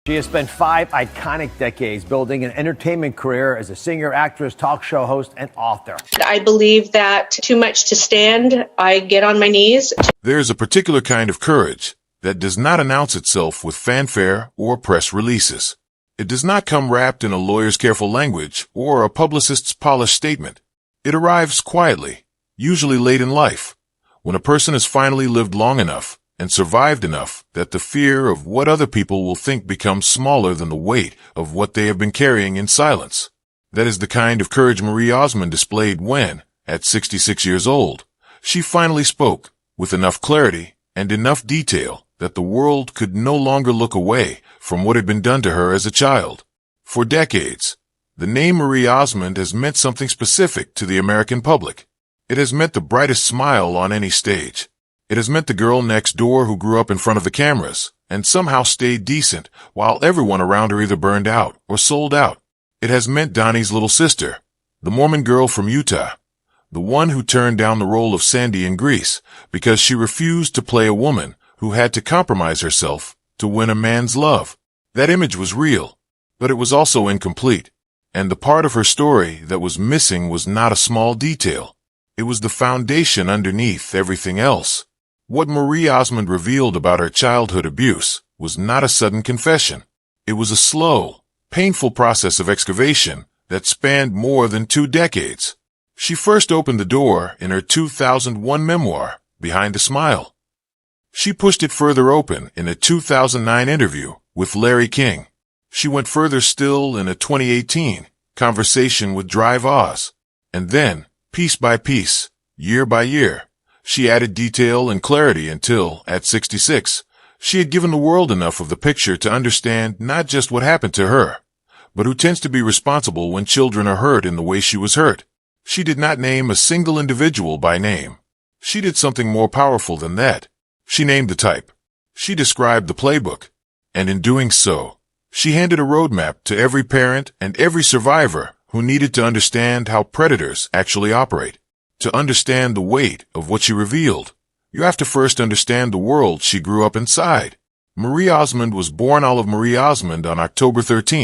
She has spent 5 iconic decades building an entertainment career as a singer, actress, talk show host, and author. I believe that too much to stand, I get on my knees. There's a particular kind of courage that does not announce itself with fanfare or press releases. It does not come wrapped in a lawyer's careful language or a publicist's polished statement. It arrives quietly, usually late in life, when a person has finally lived long enough and survived enough that the fear of what other people will think becomes smaller than the weight of what they have been carrying in silence. That is the kind of courage Marie Osmond displayed when, at 66 years old, she finally spoke with enough clarity and enough detail that the world could no longer look away from what had been done to her as a child. For decades, the name Marie Osmond has meant something specific to the American public. It has meant the brightest smile on any stage. It has meant the girl next door who grew up in front of the cameras and somehow stayed decent while everyone around her either burned out or sold out. It has meant Donnie's little sister, the Mormon girl from Utah, the one who turned down the role of Sandy in Grease because she refused to play a woman who had to compromise herself to win a man's love. That image was real, but it was also incomplete, and the part of her story that was missing was not a small detail. It was the foundation underneath everything else. What Marie Osmond revealed about her childhood abuse was not a sudden confession. It was a slow, painful process of excavation that spanned more than 2 decades. She first opened the door in her 2001 memoir, Behind a Smile. She pushed it further open in a 2009 interview with Larry King. She went further still in a 2018 conversation with Drive Oz. And then, piece by piece, year by year, she added detail and clarity until, at 66, she had given the world enough of the picture to understand not just what happened to her, but who tends to be responsible when children are hurt in the way she was hurt. She did not name a single individual by name. She did something more powerful than that. She named the type. She described the playbook. And in doing so, she handed a roadmap to every parent and every survivor who needed to understand how predators actually operate. To understand the weight of what she revealed, you have to first understand the world she grew up inside. Marie Osmond was born Olive Marie Osmond on October 13,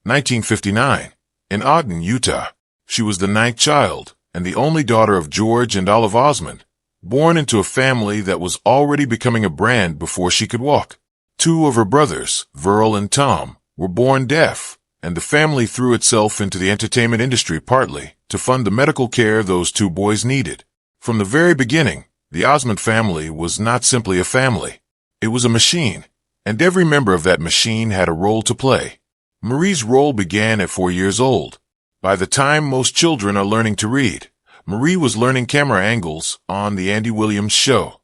1959, in Ogden, Utah. She was the 9th child and the only daughter of George and Olive Osmond, born into a family that was already becoming a brand before she could walk. 2 of her brothers, Verl and Tom, were born deaf, and the family threw itself into the entertainment industry partly to fund the medical care those 2 boys needed. From the very beginning, the Osmond family was not simply a family. It was a machine, and every member of that machine had a role to play. Marie's role began at 4 years old. By the time most children are learning to read, Marie was learning camera angles on The Andy Williams Show.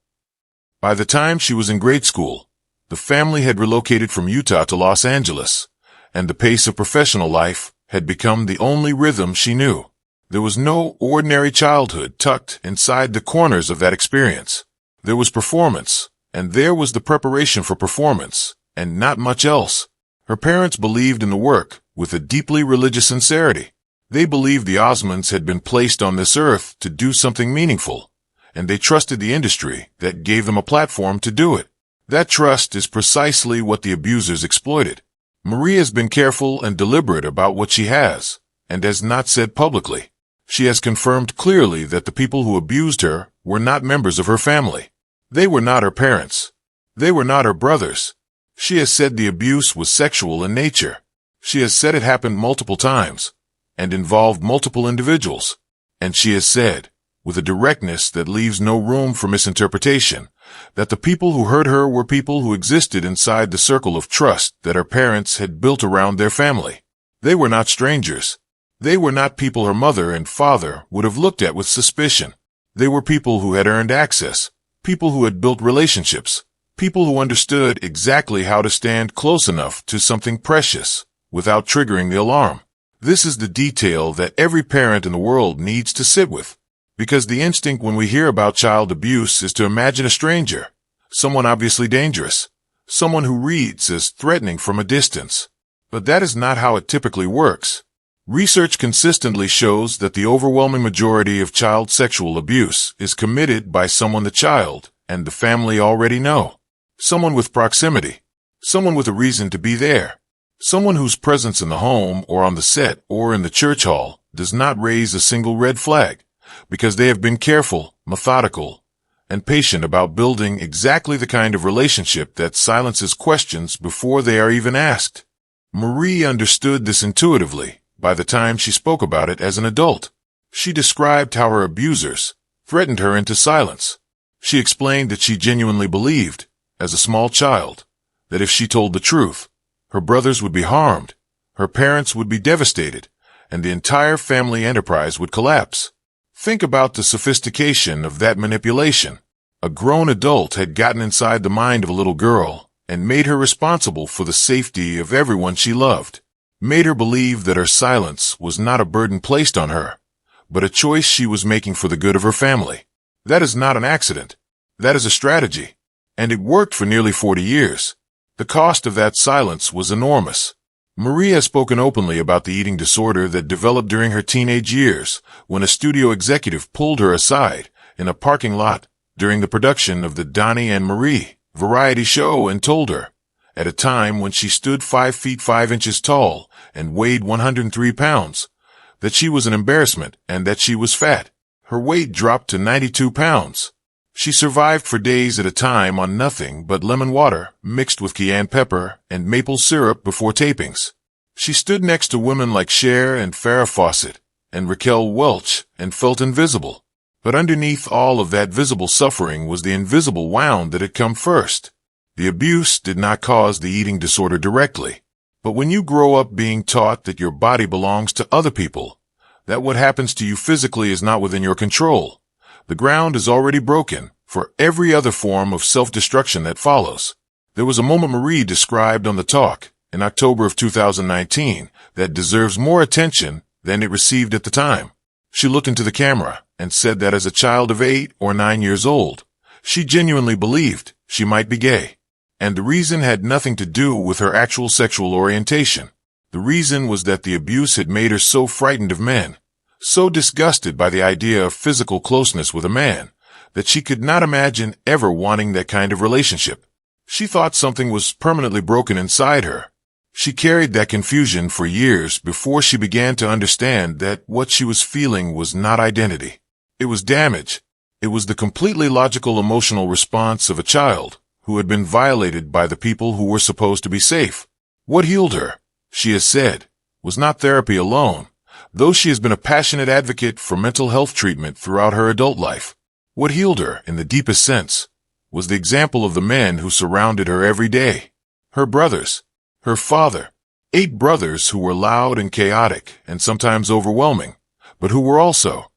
By the time she was in grade school, the family had relocated from Utah to Los Angeles, and the pace of professional life had become the only rhythm she knew. There was no ordinary childhood tucked inside the corners of that experience. There was performance, and there was the preparation for performance, and not much else. Her parents believed in the work with a deeply religious sincerity. They believed the Osmonds had been placed on this earth to do something meaningful, and they trusted the industry that gave them a platform to do it. That trust is precisely what the abusers exploited. Marie has been careful and deliberate about what she has, and has not said publicly. She has confirmed clearly that the people who abused her were not members of her family. They were not her parents. They were not her brothers. She has said the abuse was sexual in nature. She has said it happened multiple times and involved multiple individuals. And she has said, with a directness that leaves no room for misinterpretation, that the people who hurt her were people who existed inside the circle of trust that her parents had built around their family. They were not strangers. They were not people her mother and father would have looked at with suspicion. They were people who had earned access, people who had built relationships, people who understood exactly how to stand close enough to something precious without triggering the alarm. This is the detail that every parent in the world needs to sit with, because the instinct when we hear about child abuse is to imagine a stranger, someone obviously dangerous, someone who reads as threatening from a distance. But that is not how it typically works. Research consistently shows that the overwhelming majority of child sexual abuse is committed by someone the child and the family already know, someone with proximity, someone with a reason to be there. Someone whose presence in the home or on the set or in the church hall does not raise a single red flag because they have been careful, methodical, and patient about building exactly the kind of relationship that silences questions before they are even asked. Marie understood this intuitively by the time she spoke about it as an adult. She described how her abusers threatened her into silence. She explained that she genuinely believed, as a small child, that if she told the truth, her brothers would be harmed, her parents would be devastated, and the entire family enterprise would collapse. Think about the sophistication of that manipulation. A grown adult had gotten inside the mind of a little girl and made her responsible for the safety of everyone she loved, made her believe that her silence was not a burden placed on her, but a choice she was making for the good of her family. That is not an accident. That is a strategy. And it worked for nearly 40 years. The cost of that silence was enormous. Marie has spoken openly about the eating disorder that developed during her teenage years when a studio executive pulled her aside in a parking lot during the production of the Donnie and Marie variety show and told her, at a time when she stood 5 feet 5 inches tall and weighed 103 pounds, that she was an embarrassment and that she was fat. Her weight dropped to 92 pounds. She survived for days at a time on nothing but lemon water mixed with cayenne pepper and maple syrup before tapings. She stood next to women like Cher and Farrah Fawcett and Raquel Welch and felt invisible. But underneath all of that visible suffering was the invisible wound that had come first. The abuse did not cause the eating disorder directly. But when you grow up being taught that your body belongs to other people, that what happens to you physically is not within your control, the ground is already broken for every other form of self-destruction that follows. There was a moment Marie described on The Talk in October of 2019 that deserves more attention than it received at the time. She looked into the camera and said that as a child of 8 or 9 years old, she genuinely believed she might be gay. And the reason had nothing to do with her actual sexual orientation. The reason was that the abuse had made her so frightened of men, so disgusted by the idea of physical closeness with a man, that she could not imagine ever wanting that kind of relationship. She thought something was permanently broken inside her. She carried that confusion for years before she began to understand that what she was feeling was not identity. It was damage. It was the completely logical emotional response of a child who had been violated by the people who were supposed to be safe. What healed her, she has said, was not therapy alone, though she has been a passionate advocate for mental health treatment throughout her adult life. What healed her, in the deepest sense, was the example of the men who surrounded her every day. Her brothers, her father, 8 brothers who were loud and chaotic and sometimes overwhelming, but who were also,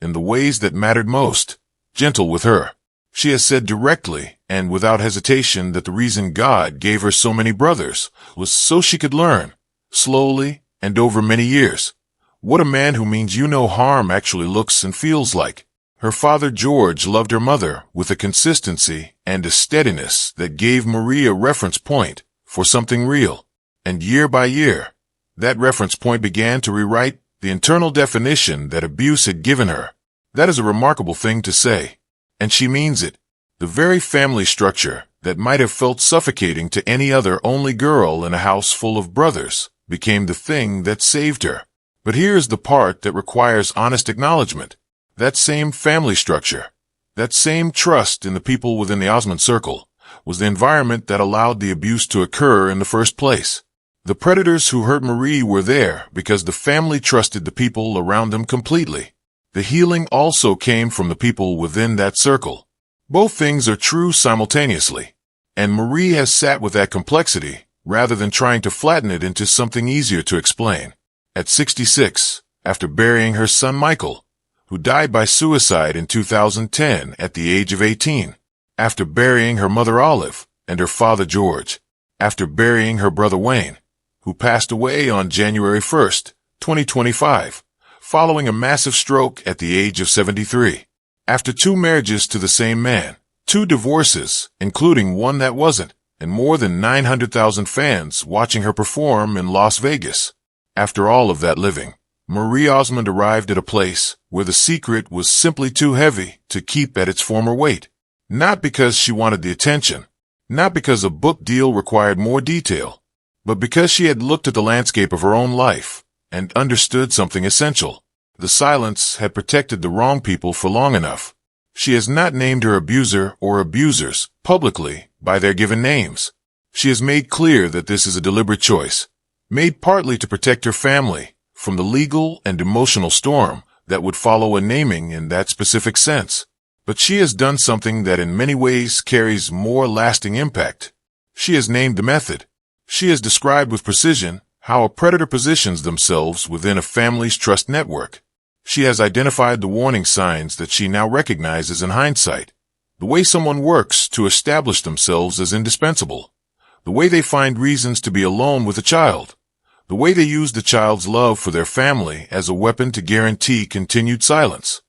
in the ways that mattered most, gentle with her. She has said directly and without hesitation that the reason God gave her so many brothers was so she could learn, slowly and over many years, what a man who means you no harm actually looks and feels like. Her father George loved her mother with a consistency and a steadiness that gave Marie a reference point for something real. And year by year, that reference point began to rewrite the internal definition that abuse had given her. That is a remarkable thing to say. And she means it. The very family structure that might have felt suffocating to any other only girl in a house full of brothers became the thing that saved her. But here's the part that requires honest acknowledgement. That same family structure, that same trust in the people within the Osmond circle, was the environment that allowed the abuse to occur in the first place. The predators who hurt Marie were there because the family trusted the people around them completely. The healing also came from the people within that circle. Both things are true simultaneously, and Marie has sat with that complexity rather than trying to flatten it into something easier to explain. At 66, after burying her son Michael, who died by suicide in 2010 at the age of 18, after burying her mother Olive and her father George, after burying her brother Wayne, who passed away on January 1st, 2025, following a massive stroke at the age of 73. After 2 marriages to the same man, 2 divorces, including one that wasn't, and more than 900,000 fans watching her perform in Las Vegas. After all of that living, Marie Osmond arrived at a place where the secret was simply too heavy to keep at its former weight. Not because she wanted the attention, not because a book deal required more detail, But because she had looked at the landscape of her own life and understood something essential, the silence had protected the wrong people for long enough. She has not named her abuser or abusers publicly by their given names. She has made clear that this is a deliberate choice, made partly to protect her family from the legal and emotional storm that would follow a naming in that specific sense. But she has done something that in many ways carries more lasting impact. She has named the method. She has described with precision how a predator positions themselves within a family's trust network. She has identified the warning signs that she now recognizes in hindsight. The way someone works to establish themselves as indispensable. The way they find reasons to be alone with a child. The way they use the child's love for their family as a weapon to guarantee continued silence.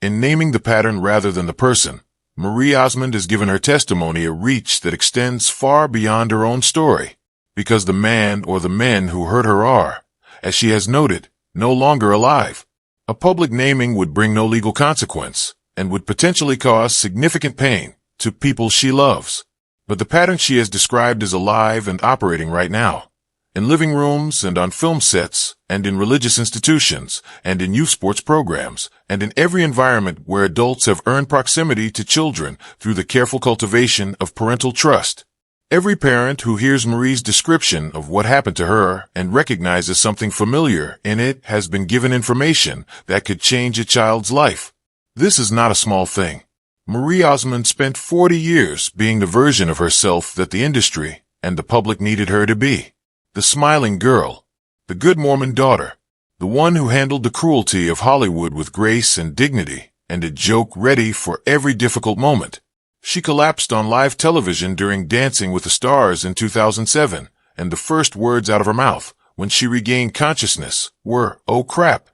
In naming the pattern rather than the person, Marie Osmond has given her testimony a reach that extends far beyond her own story, because the man or the men who hurt her are, as she has noted, no longer alive. A public naming would bring no legal consequence, and would potentially cause significant pain to people she loves. But the pattern she has described is alive and operating right now. In living rooms and on film sets, and in religious institutions, and in youth sports programs, and in every environment where adults have earned proximity to children through the careful cultivation of parental trust. Every parent who hears Marie's description of what happened to her and recognizes something familiar in it has been given information that could change a child's life. This is not a small thing. Marie Osmond spent 40 years being the version of herself that the industry and the public needed her to be. The smiling girl, the good Mormon daughter, the one who handled the cruelty of Hollywood with grace and dignity, and a joke ready for every difficult moment. She collapsed on live television during Dancing with the Stars in 2007, and the first words out of her mouth when she regained consciousness were, "Oh crap."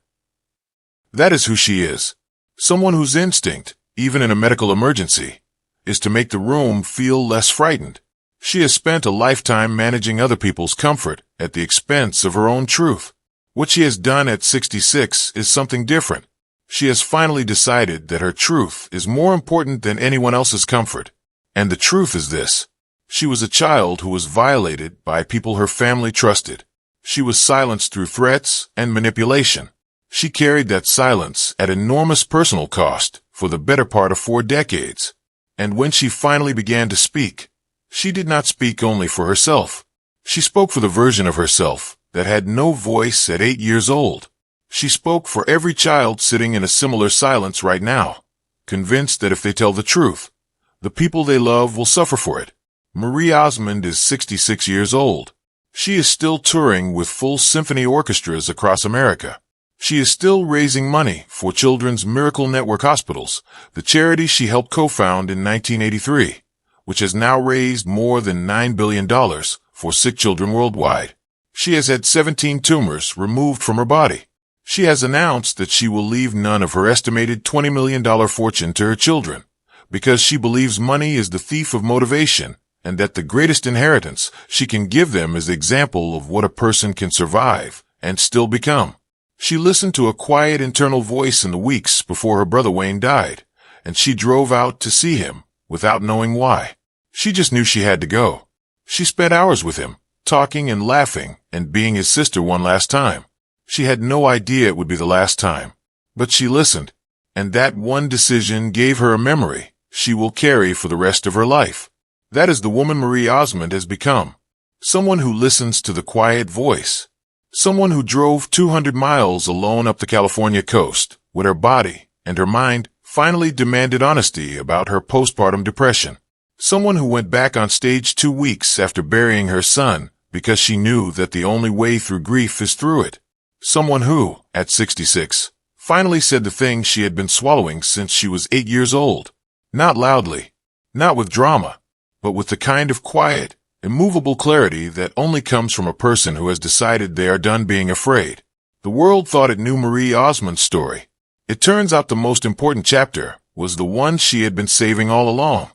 That is who she is. Someone whose instinct, even in a medical emergency, is to make the room feel less frightened. She has spent a lifetime managing other people's comfort at the expense of her own truth. What she has done at 66 is something different. She has finally decided that her truth is more important than anyone else's comfort. And the truth is this. She was a child who was violated by people her family trusted. She was silenced through threats and manipulation. She carried that silence at enormous personal cost for the better part of 4 decades. And when she finally began to speak, she did not speak only for herself. She spoke for the version of herself that had no voice at 8 years old. She spoke for every child sitting in a similar silence right now, convinced that if they tell the truth, the people they love will suffer for it. Marie Osmond is 66 years old. She is still touring with full symphony orchestras across America. She is still raising money for Children's Miracle Network Hospitals, the charity she helped co-found in 1983. Which has now raised more than $9 billion for sick children worldwide. She has had 17 tumors removed from her body. She has announced that she will leave none of her estimated $20 million fortune to her children, because she believes money is the thief of motivation, and that the greatest inheritance she can give them is the example of what a person can survive and still become. She listened to a quiet internal voice in the weeks before her brother Wayne died, and she drove out to see him without knowing why. She just knew she had to go. She spent hours with him, talking and laughing and being his sister one last time. She had no idea it would be the last time. But she listened, and that one decision gave her a memory she will carry for the rest of her life. That is the woman Marie Osmond has become. Someone who listens to the quiet voice. Someone who drove 200 miles alone up the California coast, with her body and her mind finally demanded honesty about her postpartum depression. Someone who went back on stage 2 weeks after burying her son because she knew that the only way through grief is through it. Someone who, at 66, finally said the thing she had been swallowing since she was 8 years old. Not loudly, not with drama, but with the kind of quiet, immovable clarity that only comes from a person who has decided they are done being afraid. The world thought it knew Marie Osmond's story. It turns out the most important chapter was the one she had been saving all along.